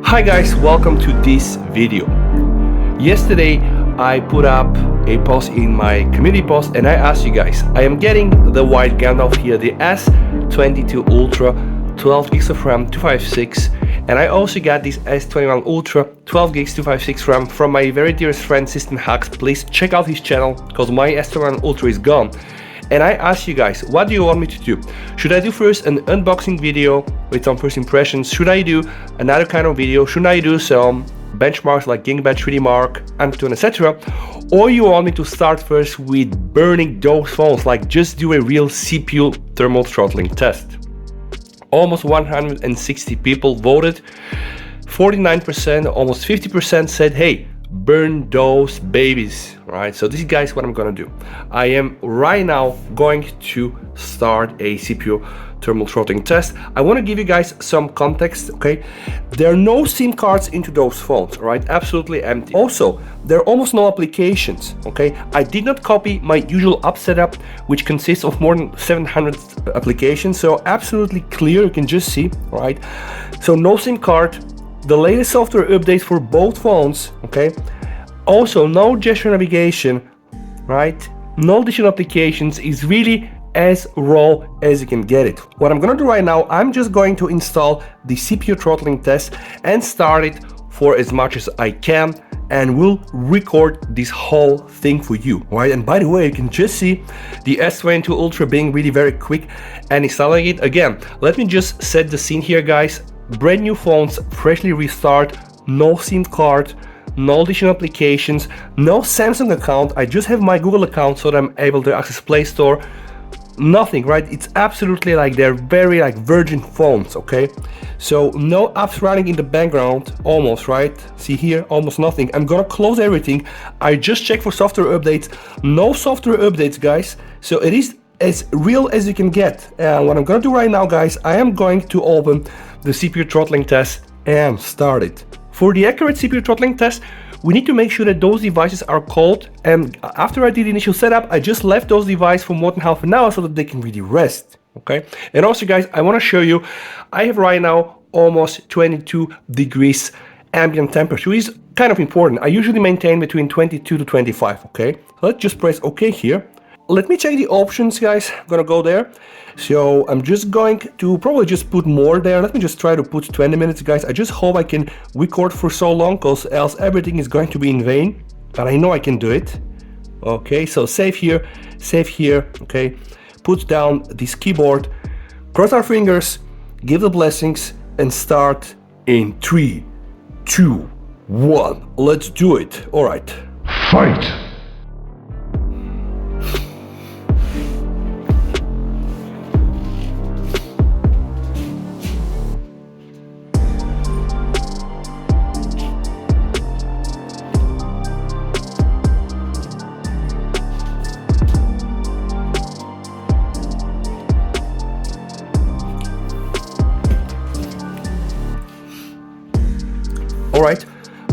Hi guys, welcome to this video. Yesterday I put up a post in my community post and I asked you guys, I am getting the white Gandalf here, the S22 Ultra, 12 gigs of RAM, 256, and I also got this S21 Ultra, 12 gigs, 256 RAM from my very dearest friend System Hacks. Please check out his channel because my S21 Ultra is gone. And I asked you guys, what do you want me to do? Should I do first an unboxing video with some first impressions? Should I do another kind of video? Should I do some benchmarks like Gigabyte 3D Mark, Antutu, etc.? Or you want me to start first with burning those phones, like just do a real CPU thermal throttling test? Almost 160 people voted, 49%, almost 50% said, hey, burn those babies, right? So this is, guys, what I'm gonna do. I am right now going to start a CPU thermal throttling test. I want to give you guys some context, okay? There are no SIM cards into those phones, right? Absolutely empty. Also, there are almost no applications, okay? I did not copy my usual app setup, which consists of more than 700 applications, so absolutely clear, you can just see, right? So no SIM card, the latest software updates for both phones, okay? Also, no gesture navigation, right? No additional applications, is really as raw as you can get it. What I'm gonna do right now, I'm just going to install the CPU throttling test and start it for as much as I can, and we'll record this whole thing for you, right? And by the way, you can just see the S22 Ultra being really very quick and installing it. Again, let me just set the scene here, guys. Brand new phones, freshly restart, no SIM card, no additional applications, no Samsung account. I just have my Google account so that I'm able to access Play Store. Nothing, right? It's absolutely like they're very like virgin phones, okay? So no apps running in the background, almost, right? See here, almost nothing. I'm gonna close everything. I just checked for software updates. No software updates, guys. So it is as real as you can get. And what I'm gonna do right now, guys, I am going to open the CPU throttling test and start it. For the accurate CPU throttling test, we need to make sure that those devices are cold, and after I did the initial setup, I just left those devices for more than half an hour so that they can really rest, okay? And also, guys, I want to show you, I have right now almost 22 degrees ambient temperature, which is kind of important. I usually maintain between 22 to 25, okay? Let's just press OK here. Let me check the options, guys. I'm gonna go there. So I'm just going to probably just put more there. Let me just try to put 20 minutes, guys. I just hope I can record for so long, because else everything is going to be in vain. But I know I can do it. Okay, so save here, okay. Put down this keyboard, cross our fingers, give the blessings, and start in 3, 2, 1. Let's do it. All right. Fight! Alright,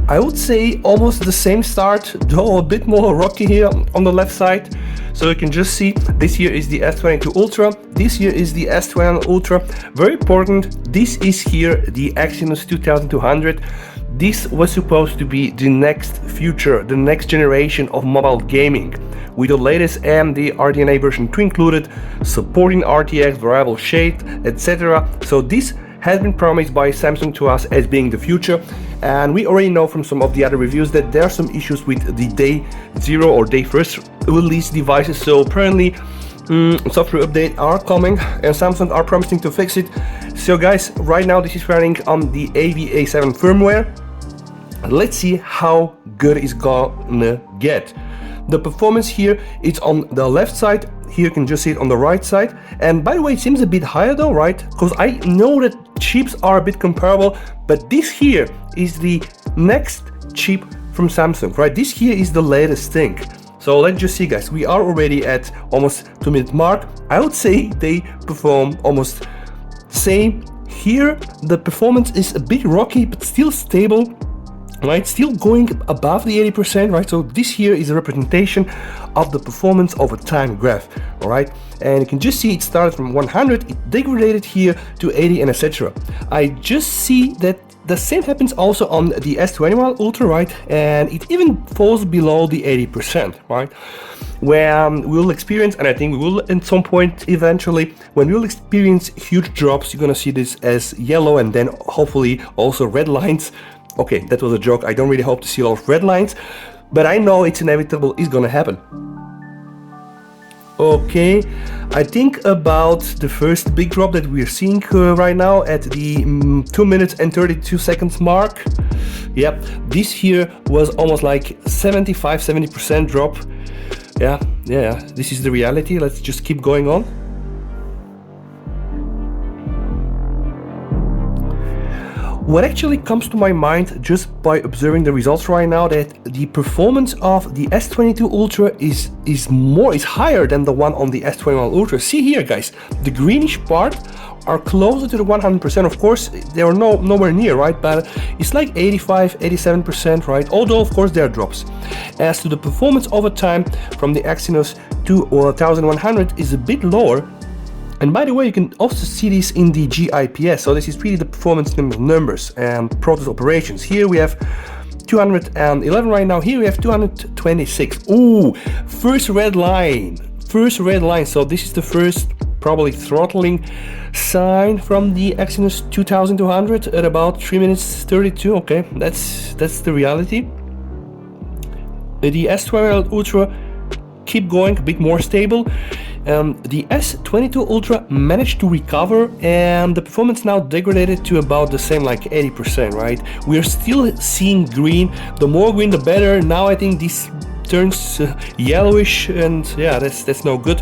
I would say almost the same start, though a bit more rocky here on the left side. So you can just see, this here is the S22 Ultra, this here is the S21 Ultra. Very important, this is here the Exynos 2200. This was supposed to be the next future, the next generation of mobile gaming, with the latest AMD RDNA version 2 included, supporting RTX, variable shade, etc. So this has been promised by Samsung to us as being the future, and we already know from some of the other reviews that there are some issues with the day 0 or day first release devices. So apparently software updates are coming and Samsung are promising to fix it. So guys, right now this is running on the AVA7 firmware. Let's see how good it's gonna get. The performance here is on the left side. Here you can just see it on the right side. And by the way, it seems a bit higher though, right? Because I know that chips are a bit comparable, but this here is the next chip from Samsung, right? This here is the latest thing. So let's just see, guys. We are already at almost 2-minute mark. I would say they perform almost same. Here the performance is a bit rocky, but still stable. Right, still going above the 80%, right? So this here is a representation of the performance over time graph, all right? And you can just see it started from 100, it degraded here to 80 and etc. I just see that the same happens also on the S21 Ultra, right? And it even falls below the 80%, right? Where we'll experience, and I think we will at some point eventually, when we'll experience huge drops, you're gonna see this as yellow and then hopefully also red lines. Okay, that was a joke. I don't really hope to see a lot of red lines, but I know it's inevitable, it's gonna happen. Okay, I think about the first big drop that we're seeing right now at the 2 minutes and 32 seconds mark. Yep, this here was almost like 75-70% drop. Yeah, this is the reality. Let's just keep going on. What actually comes to my mind just by observing the results right now, that the performance of the S22 Ultra is higher than the one on the S21 Ultra. See here, guys, the greenish part are closer to the 100%. Of course, they are nowhere near, right? But it's like 85-87%, right? Although, of course, there are drops. As to the performance over time from the Exynos 2100 is a bit lower. And by the way, you can also see this in the GIPS. So this is really the performance numbers and process operations. Here we have 211 right now. Here we have 226. Ooh, first red line. So this is the first probably throttling sign from the Exynos 2200 at about 3 minutes 32. Okay, that's the reality. The S21 Ultra keep going, a bit more stable. The S22 Ultra managed to recover, and the performance now degraded to about the same, like 80%, right? We are still seeing green. The more green, the better. Now I think this turns yellowish, and yeah, that's no good.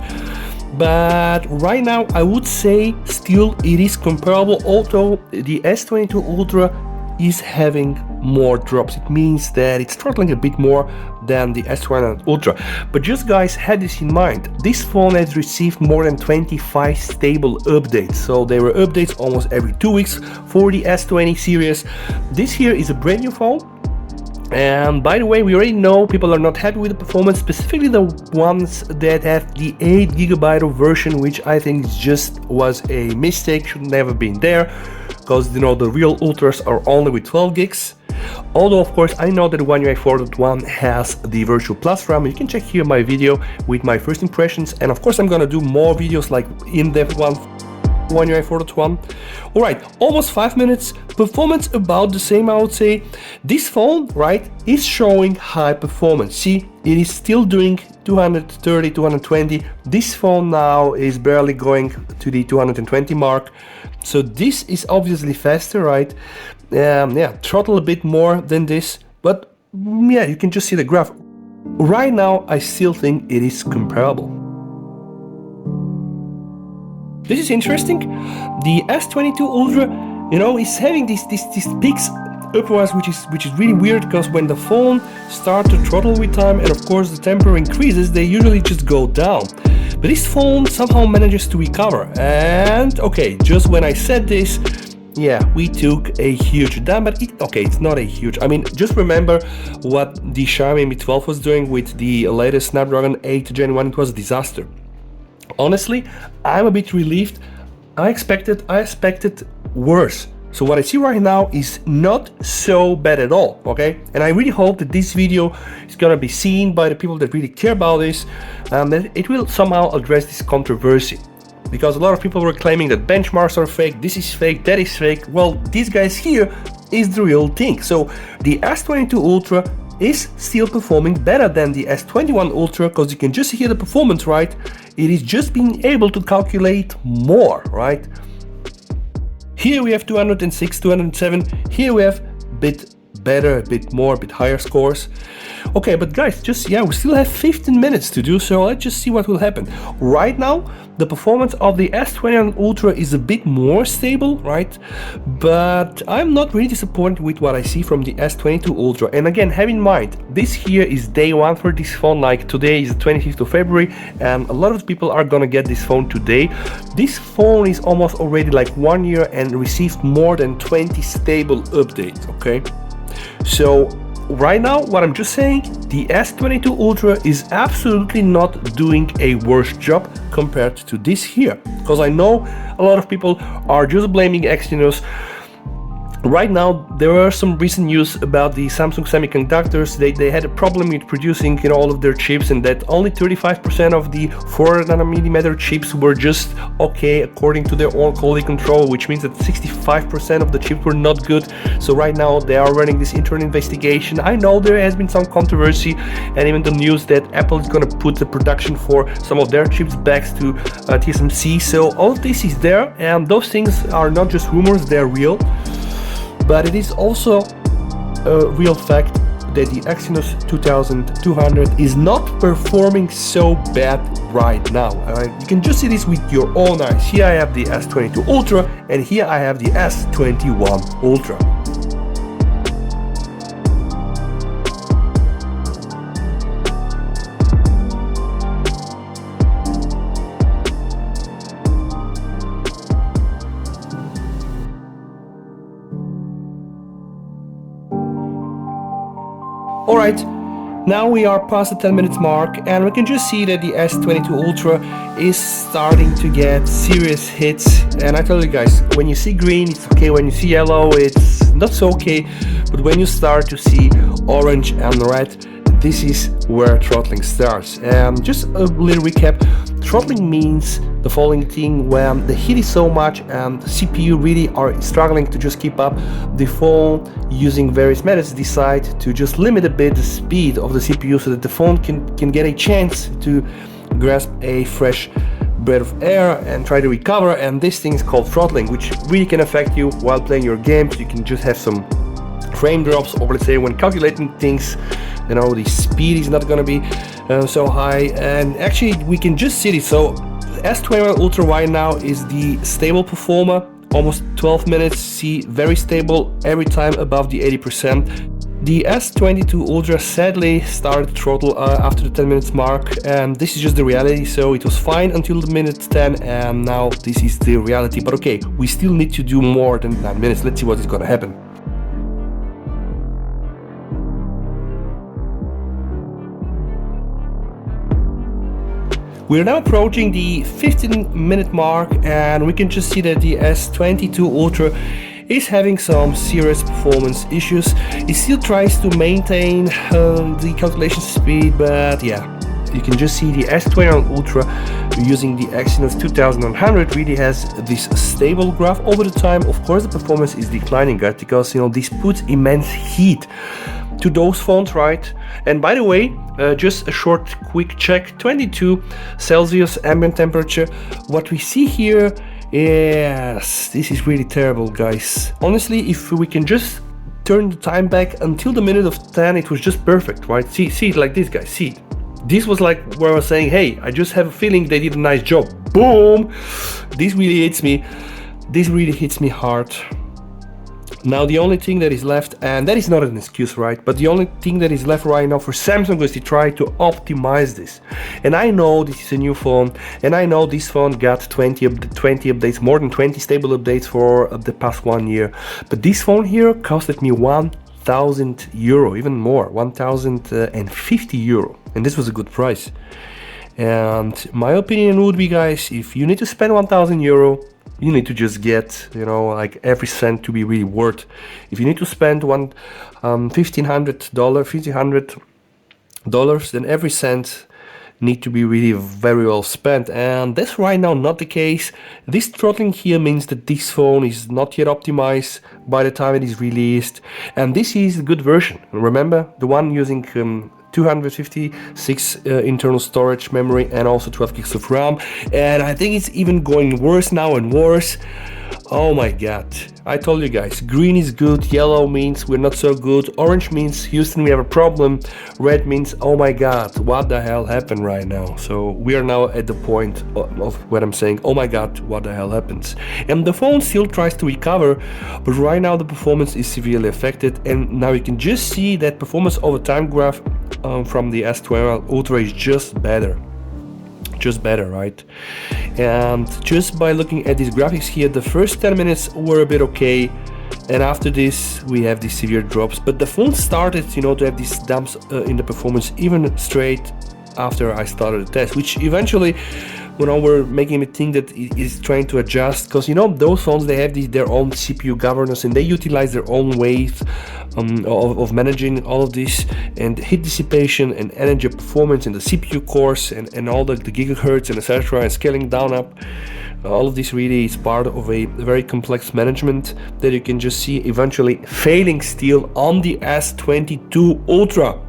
But right now, I would say still it is comparable, although the S22 Ultra is having more drops. It means that it's throttling a bit more than the S21 Ultra. But just guys, have this in mind, this phone has received more than 25 stable updates. So there were updates almost every 2 weeks for the S20 series. This here is a brand new phone. And by the way, we already know people are not happy with the performance, specifically the ones that have the 8GB version, which I think just was a mistake, should never been there, because you know the real Ultras are only with 12 gigs. Although of course I know that the One UI 4.1 has the Virtual Plus RAM. You can check here my video with my first impressions, and of course I'm gonna do more videos like in-depth One UI 4.1. Alright, almost 5 minutes, performance about the same, I would say. This phone, right, is showing high performance. See, it is still doing 230, 220. This phone now is barely going to the 220 mark. So this is obviously faster, right? Yeah, throttle a bit more than this, but yeah, you can just see the graph. Right now, I still think it is comparable. This is interesting. The S22 Ultra, you know, is having these peaks upwards, which is really weird, because when the phone starts to throttle with time, and of course the temper increases, they usually just go down. But this phone somehow manages to recover. And okay, just when I said this, yeah, we took a huge down, but it's not a huge. I mean, just remember what the Xiaomi Mi 12 was doing with the latest Snapdragon 8 Gen 1. It was a disaster. Honestly, I'm a bit relieved. I expected worse. So what I see right now is not so bad at all, okay? And I really hope that this video is gonna be seen by the people that really care about this, that it will somehow address this controversy. Because a lot of people were claiming that benchmarks are fake, this is fake, that is fake. Well, these guys here is the real thing. So the S22 Ultra is still performing better than the S21 Ultra, because you can just hear the performance, right? It is just being able to calculate more, right? Here we have 206, 207. Here we have a bit better, a bit more, a bit higher scores. Okay, but guys, just yeah, we still have 15 minutes to do, so let's just see what will happen. Right now, the performance of the S21 Ultra is a bit more stable, right? But I'm not really disappointed with what I see from the S22 Ultra. And again, have in mind, this here is day one for this phone. Like today is the 25th of February, and a lot of people are gonna get this phone today. This phone is almost already like 1 year and received more than 20 stable updates, okay? So right now, what I'm just saying, the S22 Ultra is absolutely not doing a worse job compared to this here. Because I know a lot of people are just blaming Exynos. Right now, there are some recent news about the Samsung semiconductors. They had a problem with producing all of their chips, and that only 35% of the 4nm chips were just okay according to their own quality control, which means that 65% of the chips were not good. So right now they are running this internal investigation. I know there has been some controversy and even the news that Apple is going to put the production for some of their chips back to TSMC. So all this is there, and those things are not just rumors, they're real. But it is also a real fact that the Exynos 2200 is not performing so bad right now. You can just see this with your own eyes. Here I have the S22 Ultra, and here I have the S21 Ultra. Alright, now we are past the 10 minutes mark, and we can just see that the S22 Ultra is starting to get serious hits. And I tell you guys, when you see green it's okay, when you see yellow it's not so okay, but when you start to see orange and red, this is where throttling starts. Just a little recap. Throttling means the following thing: when the heat is so much and the CPU really are struggling to just keep up, the phone, using various methods, decide to just limit a bit the speed of the CPU so that the phone can get a chance to grasp a fresh breath of air and try to recover. And this thing is called throttling, which really can affect you while playing your games. You can just have some frame drops, or let's say when calculating things, the speed is not going to be so high. And actually we can just see it. So S21 Ultra right now is the stable performer, almost 12 minutes, see, very stable every time above the 80%. The S22 Ultra sadly started throttle after the 10 minutes mark, and this is just the reality. So it was fine until the minute 10, and now this is the reality. But okay, we still need to do more than 9 minutes. Let's see what is gonna happen. We're now approaching the 15-minute mark, and we can just see that the S22 Ultra is having some serious performance issues. It still tries to maintain the calculation speed, but yeah, you can just see the S21 Ultra using the Exynos 2100 really has this stable graph over the time. Of course the performance is declining, guys, because this puts immense heat to those phones, right? And by the way, just a short quick check: 22 Celsius ambient temperature. What we see here, yes, this is really terrible, guys. Honestly, if we can just turn the time back until the minute of 10, it was just perfect, right? See it like this, guys. See, this was like where I was saying, hey, I just have a feeling they did a nice job. Boom! This really hits me. This really hits me hard. Now the only thing that is left, and that is not an excuse, right, but the only thing that is left right now for Samsung is to try to optimize this. And I know this is a new phone, and I know this phone got 20 updates, more than 20 stable updates for the past 1 year, but this phone here costed me 1,000 euro, even more, 1,050 euro, and this was a good price. And my opinion would be, guys, if you need to spend 1,000 euro, you need to just get, like every cent to be really worth. If you need to spend $1,500, then every cent need to be really very well spent, and that's right now not the case. This throttling here means that this phone is not yet optimized by the time it is released, and this is a good version. Remember, the one using 256 internal storage memory and also 12 gigs of RAM, and I think it's even going worse now and worse. Oh my god, I told you guys, green is good, yellow means we're not so good, orange means Houston, we have a problem, red means oh my god, what the hell happened right now. So we are now at the point of what I'm saying, oh my god, what the hell happens. And the phone still tries to recover, but right now the performance is severely affected, and now you can just see that performance over time graph from the S21 Ultra is just better, right? And just by looking at these graphics here, the first 10 minutes were a bit okay, and after this we have these severe drops, but the phone started to have these dumps in the performance even straight after I started the test, which eventually were making me think that it is trying to adjust, because those phones, they have their own CPU governance and they utilize their own ways of managing all of this, and heat dissipation and energy performance and the CPU cores and all the gigahertz and etc. and scaling down up. All of this really is part of a very complex management that you can just see eventually failing still on the S22 Ultra.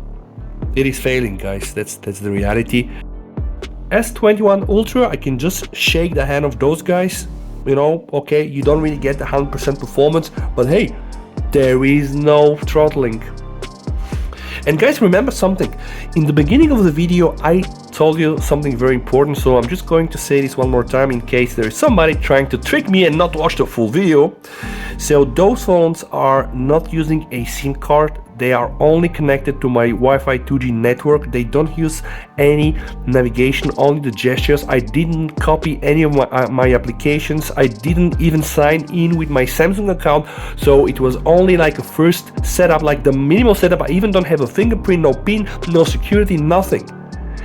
It is failing, guys. That's the reality. S21 Ultra, I can just shake the hand of those guys. Okay, you don't really get the 100% performance, but hey, there is no throttling. And guys, remember something. In the beginning of the video, I told you something very important, so I'm just going to say this one more time in case there is somebody trying to trick me and not watch the full video. So those phones are not using a SIM card. They are only connected to my Wi-Fi 2G network. They don't use any navigation, only the gestures. I didn't copy any of my applications. I didn't even sign in with my Samsung account. So it was only like a first setup, like the minimal setup. I even don't have a fingerprint, no PIN, no security, nothing.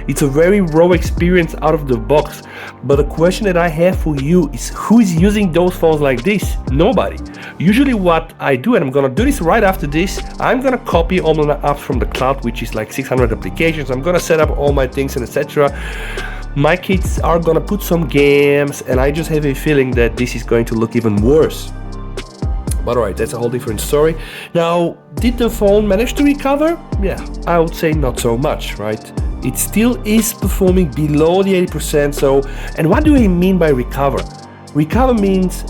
It's a very raw experience out of the box. But the question that I have for you is, who is using those phones like this? Nobody. Usually what I do, and I'm gonna do this right after this, I'm gonna copy all my apps from the cloud, which is like 600 applications. I'm gonna set up all my things and etc. My kids are gonna put some games, and I just have a feeling that this is going to look even worse. But alright, that's a whole different story. Now, did the phone manage to recover? Yeah, I would say not so much, right? It still is performing below the 80%. So, and what do I mean by recover? Recover means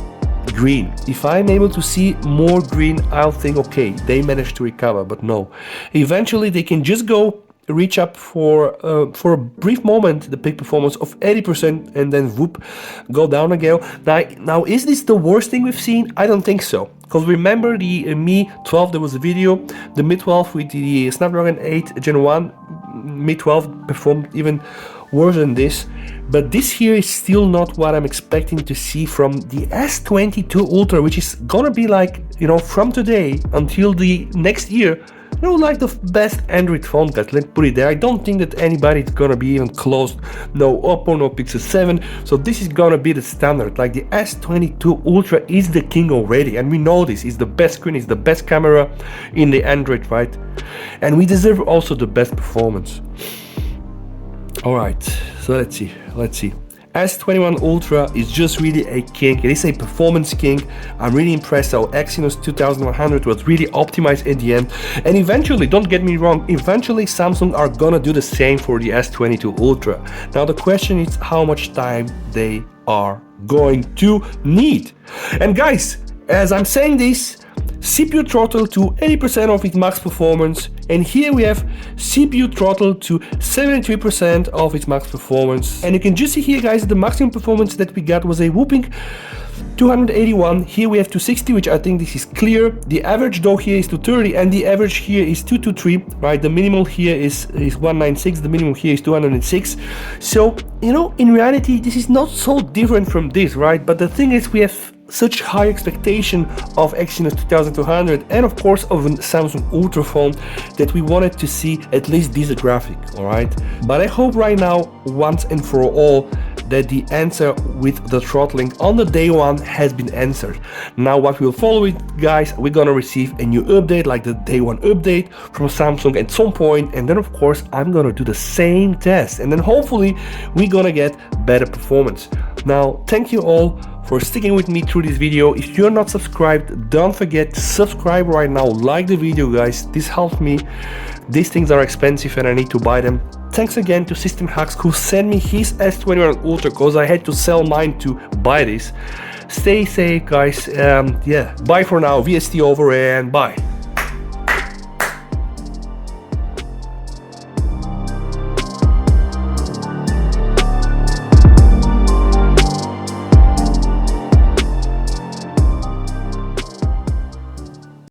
green. If I'm able to see more green, I'll think, okay, they managed to recover. But no, eventually they can just reach up for a brief moment the peak performance of 80% and then whoop, go down again. Now is this the worst thing we've seen? I don't think so. Because remember the Mi 12, there was a video, the Mi 12 with the Snapdragon 8 Gen 1, Mi 12 performed even worse than this. But this here is still not what I'm expecting to see from the S22 Ultra, which is gonna be like, from today until the next year, like the best Android phone, guys. Let's put it there. I don't think that anybody's gonna be even close. No Oppo, no Pixel 7. So this is gonna be the standard. Like the S22 Ultra is the king already, and we know this. It's the best screen, it's the best camera in the Android, right? And we deserve also the best performance. All right, so let's see. S21 Ultra is just really a king. It is a performance king. I'm really impressed how Exynos 2100 was really optimized at the end. And eventually, don't get me wrong, eventually Samsung are gonna do the same for the S22 Ultra. Now the question is how much time they are going to need. And guys, as I'm saying this, CPU throttle to 80% of its max performance, and here we have CPU throttle to 73% of its max performance. And you can just see here, guys, the maximum performance that we got was a whooping 281. Here we have 260, which I think this is clear. The average though here is 230, and the average here is 223, right? The minimal here is 196, the minimum here is 206. So, in reality, this is not so different from this, right? But the thing is, we have such high expectation of Exynos 2200 and of course of a Samsung Ultra phone that we wanted to see at least this graphic, alright? But I hope right now, once and for all, that the answer with the throttling on the day one has been answered. Now what will follow it, guys, we're gonna receive a new update, like the day one update from Samsung at some point, and then of course I'm gonna do the same test, and then hopefully we're gonna get better performance. Now thank you all for sticking with me through this video. If you're not subscribed, don't forget to subscribe right now, like the video, guys. This helps me. These things are expensive and I need to buy them. Thanks again to System Hacks who sent me his S21 Ultra because I had to sell mine to buy this. Stay safe, guys. Yeah, bye for now. VST over and bye.